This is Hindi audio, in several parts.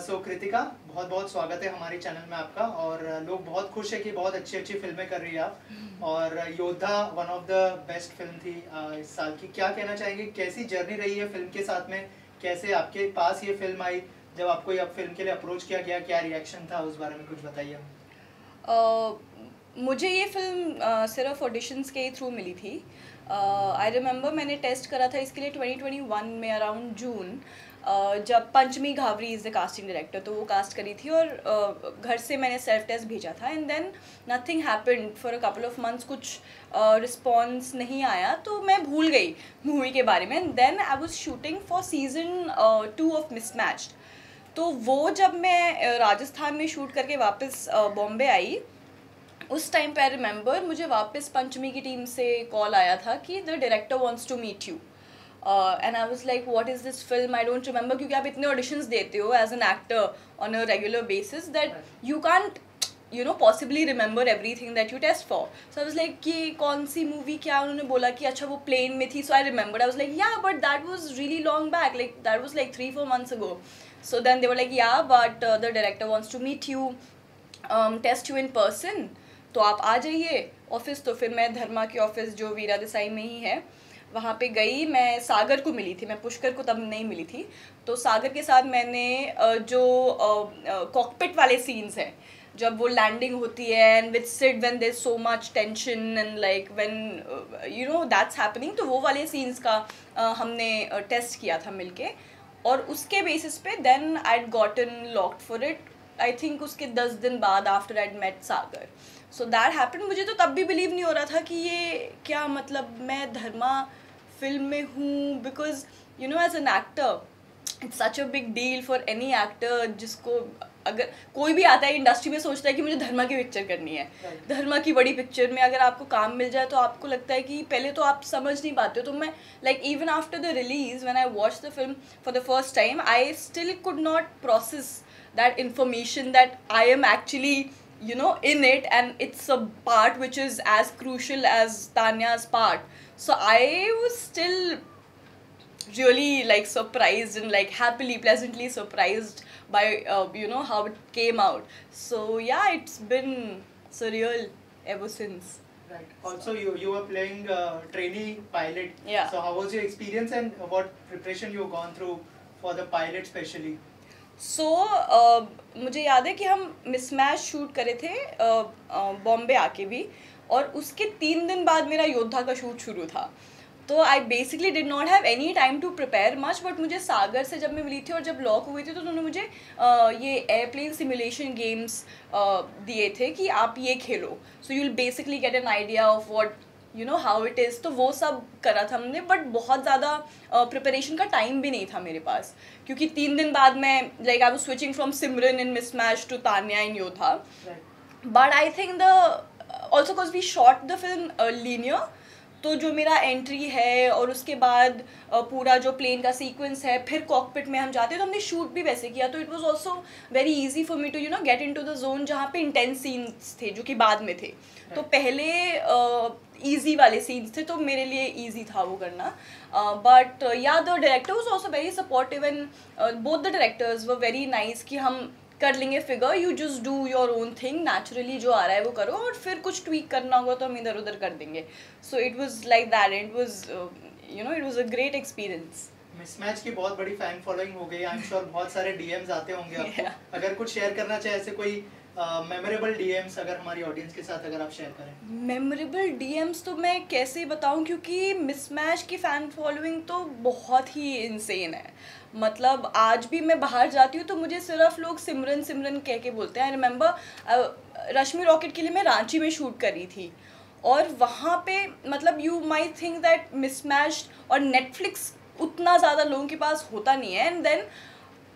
सो कृतिका, बहुत बहुत स्वागत है हमारे चैनल में आपका। और लोग बहुत खुश है कि बहुत अच्छी अच्छी फिल्में कर रही है आप। और योद्धा one of the best film थी इस साल की। क्या कहना चाहेंगे, कैसी जर्नी रही है फिल्म के साथ में? कैसे आपके पास ये फिल्म आई? जब आपको ये फिल्म के लिए अप्रोच किया गया, क्या रिएक्शन था, उस बारे में कुछ बताइए। मुझे ये फिल्म सिर्फ ऑडिशंस के थ्रू मिली थी। आई रिमेंबर मैंने टेस्ट करा था इसके लिए 2021 में अराउंड जून, जब Panchami Ghavri is the casting director, तो वो कास्ट करी थी और घर से मैंने सेल्फ टेस्ट भेजा था। And then nothing happened for a couple of months, कुछ रिस्पॉन्स नहीं आया तो मैं भूल गई मूवी के बारे में। And then I was shooting for season 2 of Mismatched. तो वो जब मैं राजस्थान में शूट करके वापस बॉम्बे आई, उस टाइम पे आई रिमेंबर मुझे वापस पंचमी की टीम से कॉल आया था कि the director wants to meet you. And I was like what is this film, I don't remember, क्योंकि आप इतने ऑडिशंस देते हो as an actor on a regular basis that you can't possibly remember everything that you test for. So I was like कि कौन सी मूवी, क्या उन्होंने बोला कि अच्छा वो प्लेन में थी। So I remember, I was like yeah but that was really long back, like that was like 3-4 months ago. So then they were like, yeah, but the director wants to meet you, test you in person. तो आप आ जाइए ऑफिस। तो फिर मैं धर्मा के ऑफिस जो वीरा देसाई में ही है वहाँ पे गई। मैं सागर को मिली थी, मैं पुष्कर को तब नहीं मिली थी। तो सागर के साथ मैंने जो कॉकपिट वाले सीन्स हैं, जब वो लैंडिंग होती है and with Sid when there so much tension and like when that's happening, तो वो वाले सीन्स का हमने टेस्ट किया था मिलके। और उसके बेसिस पे then I gotten locked for it. I think उसके 10 दिन बाद after I met Sagar, so that happen. मुझे तो तब भी बिलीव नहीं हो रहा था कि ये क्या, मतलब मैं धर्मा फिल्म में हूँ, because as an actor it's such a big deal for any actor, जिसको अगर कोई भी आता है इंडस्ट्री में सोचता है कि मुझे धर्मा की पिक्चर करनी है, धर्मा की बड़ी पिक्चर में अगर आपको काम मिल जाए तो आपको लगता है कि पहले तो आप समझ नहीं पाते हो। तो मैं like even after the release when I watch the film for the first time, I still could not process that information that I am actually in it, and it's a part which is as crucial as Tanya's part. So I was still really like surprised and like happily pleasantly surprised by how it came out. So yeah, it's been surreal ever since. Right. Also, you were playing trainee pilot. Yeah. So how was your experience and what preparation you gone through for the pilot specially? सो मुझे याद है कि हम मिसमैच शूट करे थे बॉम्बे आके भी, और उसके 3 दिन बाद मेरा योद्धा का शूट शुरू था। तो I basically did not have any time to prepare much, but मुझे सागर से जब मैं मिली थी और जब लॉक हुई थी तो उन्होंने मुझे ये एयरप्लेन सिमुलेशन गेम्स दिए थे कि आप ये खेलो, so you will basically get an idea of what how it is. तो वो सब करा था हमने, बट बहुत ज़्यादा प्रिपरेशन का टाइम भी नहीं था मेरे पास, क्योंकि 3 दिन बाद मैं like I was switching from Simran in Mismatch to Tanya in Yodha. But I think the also because we shot the film linear, तो जो मेरा एंट्री है और उसके बाद पूरा जो प्लेन का सीक्वेंस है, फिर कॉकपिट में हम जाते हैं, तो हमने शूट भी वैसे किया। तो it was also very easy for me to get into the zone, जहाँ पे इंटेंस सीन्स थे जो कि बाद में थे। तो पहले ईजी वाले सीन्स थे, तो मेरे लिए ईजी था वो करना। बट या the director was also very supportive and both the directors were very nice कि हम कर लेंगे figure, you just do your own thing, naturally जो आ रहा है वो करो, और फिर कुछ ट्वीक करना होगा तो हम इधर उधर कर देंगे। So it was like that, it was it was a great experience. Mismatch की बहुत बड़ी फैन फॉलोइंग हो गई, आई एम श्योर बहुत सारे डीएम्स आते होंगे आपको। अगर कुछ शेयर करना चाहे, ऐसे कोई मेमोरेबल डीएम्स अगर हमारी ऑडियंस के साथ अगर आप शेयर करें। मेमोरेबल डीएम्स तो मैं कैसे बताऊं, क्योंकि मिसमैच की फ़ैन फॉलोइंग तो बहुत ही इंसेन है। मतलब आज भी मैं बाहर जाती हूँ तो मुझे सिर्फ लोग सिमरन सिमरन कह के बोलते हैं। आई रिमेंबर रश्मि रॉकेट के लिए मैं रांची में शूट करी थी, और वहाँ पे मतलब you might think that mismatch और नेटफ्लिक्स उतना ज़्यादा लोगों के पास होता नहीं है, एंड देन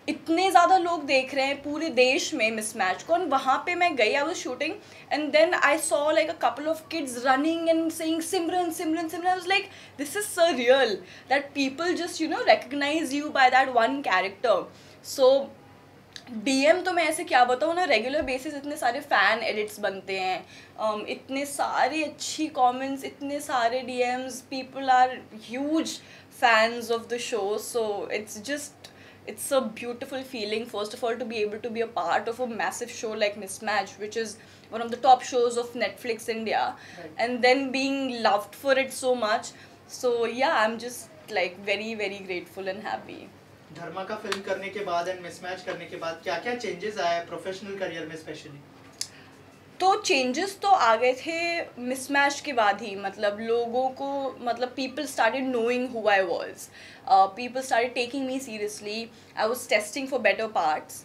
इतने ज़्यादा लोग देख रहे हैं पूरे देश में मिसमैच को। और वहाँ पे मैं गई, I was shooting, and then I saw like a couple of kids running and saying Simran Simran Simran. I was like this is so real that people just recognise you by that one character. So DM तो मैं ऐसे क्या बताऊँ ना, रेगुलर बेसिस इतने सारे फ़ैन एडिट्स बनते हैं, इतने सारे अच्छी कमेंट्स, इतने सारे DMs, people are huge fans of the show. So it's just it's a beautiful feeling, first of all, to be able to be a part of a massive show like Mismatch, which is one of the top shows of Netflix India, Right. and then being loved for it so much. So yeah, I'm just like very very grateful and happy. धर्मा का फिल्म करने के बाद एंड मिसमैच करने के बाद क्या क्या चेंजेस आए प्रोफेशनल करियर में स्पेशली? तो चेंजेस तो आ गए थे मिसमैच के बाद ही, मतलब लोगों को, मतलब people started knowing who I was, people started taking me seriously, I was testing for better parts,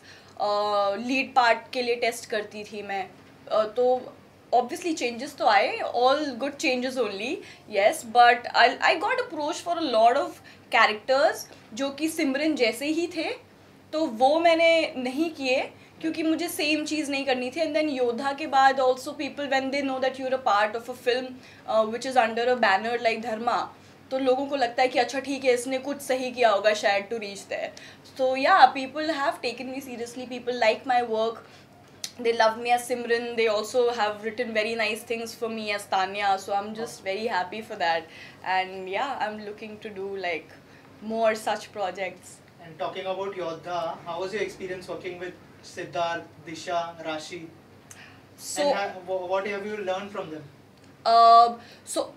lead part के लिए टेस्ट करती थी मैं, तो obviously changes तो आए, all good changes only, yes, but I got approached for a lot of characters जो कि सिमरन जैसे ही थे, तो वो मैंने नहीं किए क्योंकि मुझे सेम चीज़ नहीं करनी थी. एंड देन योद्धा के बाद also people when they know that you are a part of a film which is under a banner like Dharma, तो लोगों को लगता है कि अच्छा ठीक है, इसने कुछ सही किया होगा शायद to reach there. So yeah, people have taken me seriously, people like my work, they love me as Simran, they also have written very nice things for me as Tanya, so I'm just very happy for that. And yeah, I'm looking to do like more such projects. And talking about Yodha, how was your experience working with Siddharth, Disha, Rashi? So And what have you learned from them? so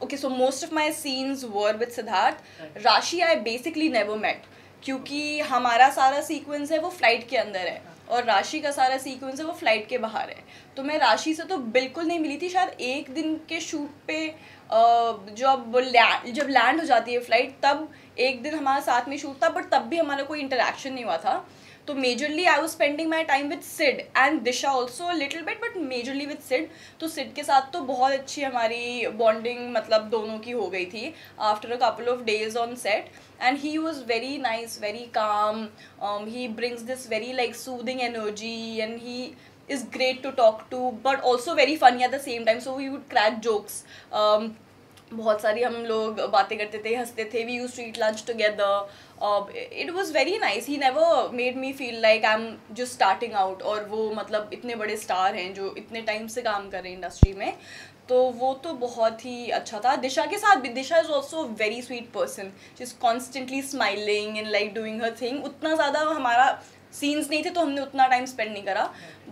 okay, so most of my scenes were with Siddharth. Right. Rashi I basically never met, क्योंकि हमारा सारा सीक्वेंस है वो फ्लाइट के अंदर है और राशि का सारा सीक्वेंस है वो फ्लाइट के बाहर है, तो मैं राशि से तो बिल्कुल नहीं मिली थी. शायद एक दिन के शूट पे जब लैंड हो जाती है फ्लाइट, तब एक दिन हमारा साथ में शूट था, बट तब भी हमारा कोई इंटरेक्शन नहीं हुआ था. तो majorly I was spending my time with Sid and Disha also little bit, but majorly with Sid. तो सिड के साथ तो बहुत अच्छी हमारी बॉन्डिंग मतलब दोनों की हो गई थी after a couple of days on set. And he was very nice, very calm, he brings this very like soothing energy, and he is great to talk to, but also very funny at the same time, so we would crack jokes. बहुत सारी हम लोग बातें करते थे, हंसते थे. We used to eat lunch together. It was very nice. He never made me feel like I am just starting out, और वो मतलब इतने बड़े स्टार हैं जो इतने टाइम से काम कर रहे हैं इंडस्ट्री में, तो वो तो बहुत ही अच्छा था. दिशा के साथ भी, Disha is also very sweet person, she is constantly smiling and like doing हर थिंग. उतना ज़्यादा हमारा सीन्स नहीं थे तो हमने उतना टाइम स्पेंड नहीं करा,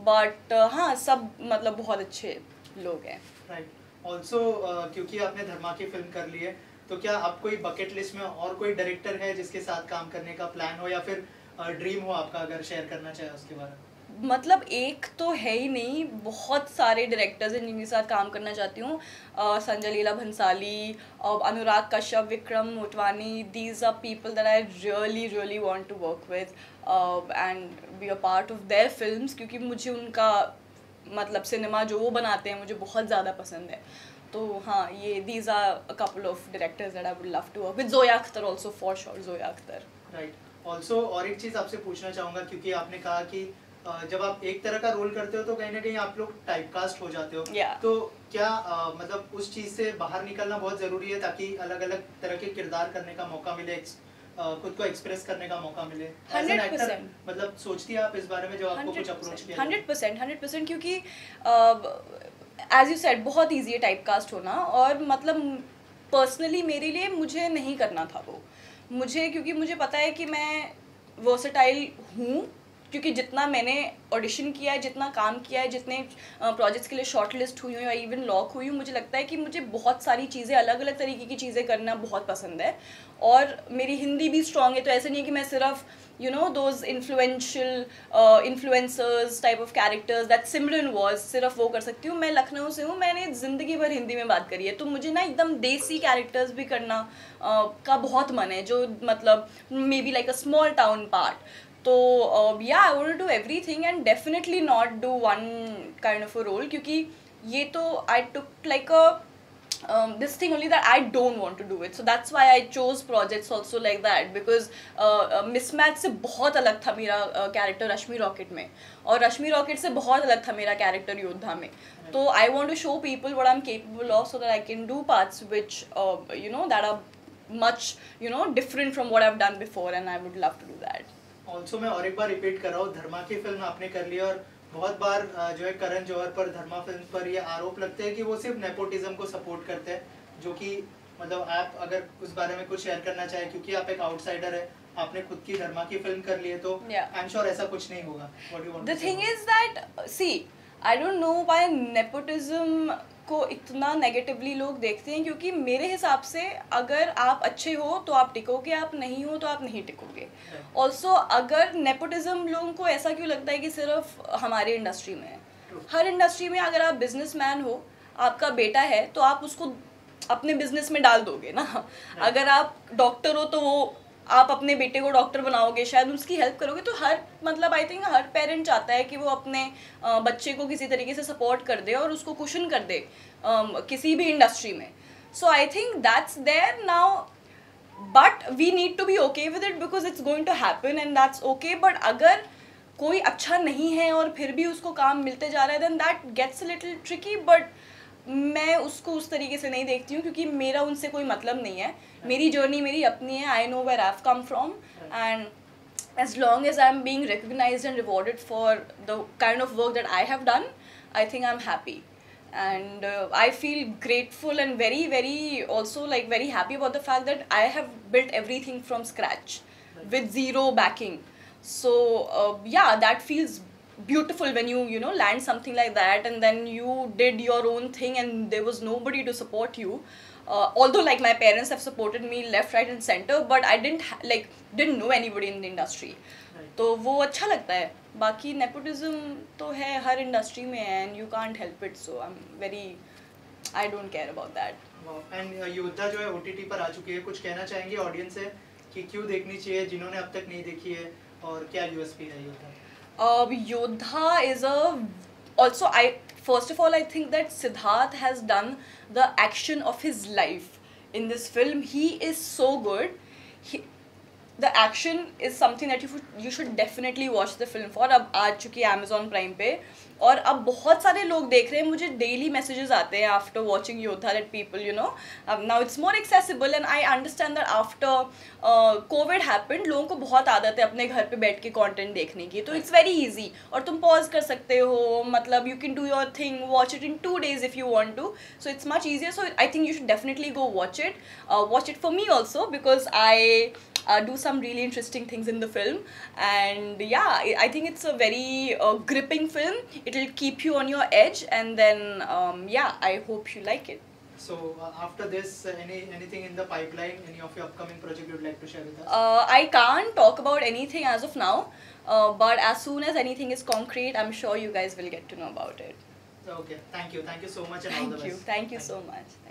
बट हाँ, सब मतलब बहुत अच्छे लोग हैं. राइट. ऑल्सो क्योंकि आपने धर्मा की फिल्म कर ली है, तो क्या आप कोई बकेट लिस्ट में और कोई डायरेक्टर है जिसके साथ काम करने का प्लान हो, या फिर ड्रीम हो आपका, अगर शेयर करना चाहे उसके बारे में? मतलब एक तो है ही नहीं, बहुत सारे डायरेक्टर्स हैं जिनके साथ काम करना चाहती हूँ. Sanjay Leela Bhansali, Anurag Kashyap, Vikram Motwane, these are people that I really really want to work with and be a part of their films, क्योंकि मुझे उनका मतलब सिनेमा जो वो बनाते हैं मुझे बहुत ज़्यादा पसंद है. तो हाँ, ये these are a couple of directors that I would love to work with. Zoya Akhtar also, for sure, Zoya Akhtar. Right. Also और एक चीज़ आपसे पूछना चाहूँगा, क्योंकि आपने कहा कि जब आप एक तरह का रोल करते हो तो कहीं ना कहीं आप लोग टाइपकास्ट हो जाते हो. Yeah. तो क्या मतलब उस चीज़ से बाहर निकलना बहुत ज़रूरी है ताकि अलग अलग तरह के किरदार करने का मौका मिले, खुद को एक्सप्रेस करने का मौका मिले? 100%. मतलब सोचती है आप इस बारे में जब आपको कुछ अप्रोच किया? 100%, क्योंकि एज यू सेड बहुत ईजी है टाइपकास्ट होना, और मतलब पर्सनली मेरे लिए मुझे नहीं करना था वो. मुझे, क्योंकि मुझे पता है कि मैं वर्सेटाइल हूँ, क्योंकि जितना मैंने ऑडिशन किया है, जितना काम किया है, जितने प्रोजेक्ट्स के लिए शॉर्ट लिस्ट हुई हूँ या इवन लॉक हुई हूँ, मुझे लगता है कि मुझे बहुत सारी चीज़ें, अलग अलग तरीके की चीज़ें करना बहुत पसंद है. और मेरी हिंदी भी स्ट्रॉन्ग है, तो ऐसा नहीं है कि मैं सिर्फ you know those influencers type of characters that Simran was, सिर्फ वो कर सकती हूँ. मैं लखनऊ से हूँ, मैंने ज़िंदगी भर हिंदी में बात करी है, तो मुझे ना एकदम देसी कैरेक्टर्स भी करना का बहुत मन है, जो मतलब maybe like a small town part. तो yeah, I want to do everything and definitely not do one kind of a role, क्योंकि ये तो I took like a this thing only that I don't want to do it, so that's why I chose projects also like that, because mismatch से बहुत अलग था मेरा कैरेक्टर रश्मि रॉकेट में, और रश्मि रॉकेट से बहुत अलग था मेरा कैरेक्टर योद्धा में. तो I want to show people what I'm capable of, so that I can do parts which you know that are much different from what I've done before, and I would love to do that. Also मैं और एक बार रिपीट कर रहा हूँ, धर्मा की फिल्म आपने कर ली, और बहुत बार जो है करण जौहर पर, धर्मा फिल्म पर ये आरोप लगते हैं कि वो सिर्फ नेपोटिज्म को सपोर्ट करते हैं, जो कि मतलब आप अगर उस बारे में कुछ शेयर करना चाहे, क्योंकि आप एक आउटसाइडर है, आपने खुद की धर्मा की फिल्म कर ली है, तो आई एम श्योर ऐसा कुछ नहीं होगा. What do you want The to say thing about is that see, I don't know why nepotism को इतना नेगेटिवली लोग देखते हैं, क्योंकि मेरे हिसाब से अगर आप अच्छे हो तो आप टिकोगे, आप नहीं हो तो आप नहीं टिकोगे. ऑल्सो अगर नेपोटिज्म लोगों को ऐसा क्यों लगता है कि सिर्फ हमारे इंडस्ट्री में है? हर इंडस्ट्री में अगर आप बिजनेसमैन हो, आपका बेटा है, तो आप उसको अपने बिजनेस में डाल दोगे ना. अगर आप डॉक्टर हो तो वो आप अपने बेटे को डॉक्टर बनाओगे, शायद उसकी हेल्प करोगे. तो हर मतलब आई थिंक हर पेरेंट चाहता है कि वो अपने बच्चे को किसी तरीके से सपोर्ट कर दे और उसको कुशन कर दे किसी भी इंडस्ट्री में. So I think that's there now, but we need to be okay with it because it's going to happen and that's okay. But अगर कोई अच्छा नहीं है और फिर भी उसको काम मिलते जा रहा है, then that gets a little tricky. But मैं उसको उस तरीके से नहीं देखती हूँ, क्योंकि मेरा उनसे कोई मतलब नहीं है. मेरी जर्नी मेरी अपनी है. I know where I have come from, and as long as I'm being recognized and rewarded for the kind of work that I have done, I think I'm happy. And I feel grateful and very, very also like very happy about the fact that I have built everything from scratch with zero backing. So yeah, that feels beautiful when you know land something like that, and then you did your own thing and there was nobody to support you. Although like my parents have supported me left, right and center, but I didn't know anybody in the industry. तो वो अच्छा लगता है. बाकी nepotism तो है हर इंडस्ट्री में है, and you can't help it. So I don't care about that. And योद्धा जो है OTT पर आ चुकी है, कुछ कहना चाहेंगे ऑडियंस से कि क्यों देखनी चाहिए जिन्होंने अब तक नहीं देखी है, और क्या USP है योद्धा? Yodha is also first of all I think that Siddharth has done the action of his life in this film. He is so good. The action is something that you should definitely watch the film for. अब आ चुकी है Amazon Prime पे, और अब बहुत सारे लोग देख रहे हैं. मुझे डेली मैसेजेस आते हैं आफ्टर वॉचिंग योद्धा that people now it's more accessible, and I understand that after Covid happened लोगों को बहुत आदत है अपने घर पे बैठ के कंटेंट देखने की. तो इट्स वेरी इजी, और तुम पॉज कर सकते हो, मतलब you can do your thing, watch it in 2 days if you want to. So it's much easier. So I think you should definitely go watch it for me also, because I do some really interesting things in the film. And yeah, I think it's a very gripping film. It'll keep you on your edge, and then yeah, I hope you like it. So after this, anything in the pipeline, any of your upcoming project you'd like to share with us? I can't talk about anything as of now, but as soon as anything is concrete, I'm sure you guys will get to know about it. Okay, thank you so much, and all the best. Thank you so much.